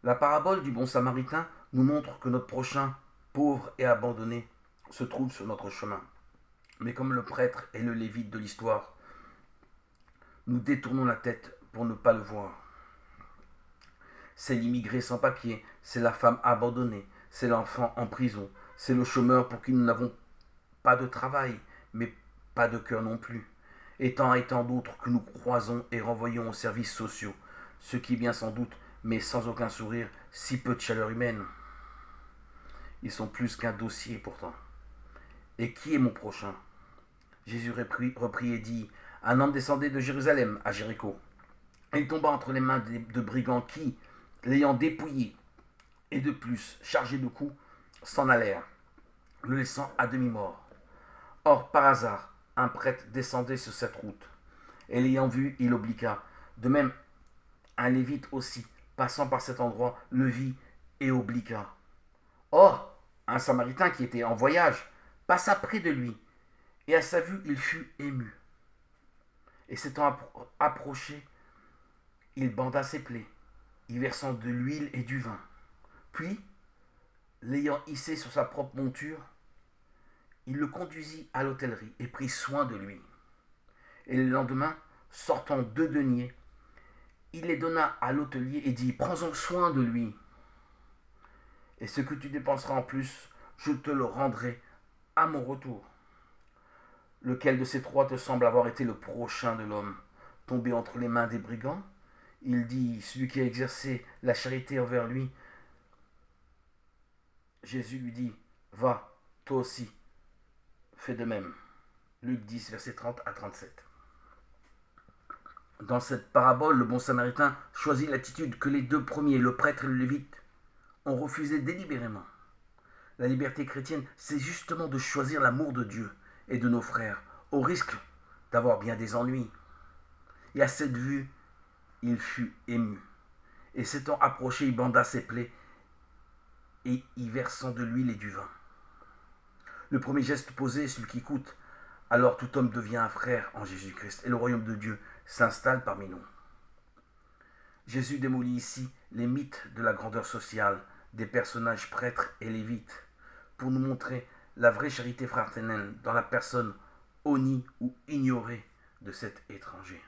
La parabole du bon samaritain nous montre que notre prochain, pauvre et abandonné, se trouve sur notre chemin. Mais comme le prêtre et le lévite de l'histoire, nous détournons la tête pour ne pas le voir. C'est l'immigré sans papier, c'est la femme abandonnée, c'est l'enfant en prison, c'est le chômeur pour qui nous n'avons pas de travail, mais pas de cœur non plus. Et tant d'autres que nous croisons et renvoyons aux services sociaux, ce qui est bien sans doute, mais sans aucun sourire, si peu de chaleur humaine. Ils sont plus qu'un dossier pourtant. Et qui est mon prochain? Jésus reprit et dit, un homme descendait de Jérusalem à Jéricho. Il tomba entre les mains de brigands qui, l'ayant dépouillé et de plus chargé de coups, s'en allèrent, le laissant à demi-mort. Or, par hasard, un prêtre descendait sur cette route, et l'ayant vu, il obligua. De même, un lévite aussi, passant par cet endroit, le vit et obligua. Or, un samaritain qui était en voyage passa près de lui, et à sa vue, il fut ému. Et s'étant approché, il banda ses plaies, y versant de l'huile et du vin. Puis, l'ayant hissé sur sa propre monture, il le conduisit à l'hôtellerie et prit soin de lui. Et le lendemain, sortant 2 deniers, il les donna à l'hôtelier et dit, prends-en soin de lui. Et ce que tu dépenseras en plus, je te le rendrai à mon retour. Lequel de ces trois te semble avoir été le prochain de l'homme, tombé entre les mains des brigands? Il dit, celui qui a exercé la charité envers lui. Jésus lui dit, va, toi aussi, fais de même. Luc 10, versets 30 à 37. Dans cette parabole, le bon samaritain choisit l'attitude que les deux premiers, le prêtre et le lévite, ont refusé délibérément. La liberté chrétienne, c'est justement de choisir l'amour de Dieu et de nos frères, au risque d'avoir bien des ennuis. Et à cette vue, il fut ému. Et s'étant approché, il banda ses plaies et y versant de l'huile et du vin. Le premier geste posé est celui qui coûte. Alors tout homme devient un frère en Jésus-Christ et le royaume de Dieu s'installe parmi nous. Jésus démolit ici les mythes de la grandeur sociale des personnages prêtres et lévites pour nous montrer la vraie charité fraternelle dans la personne honnie ou ignorée de cet étranger.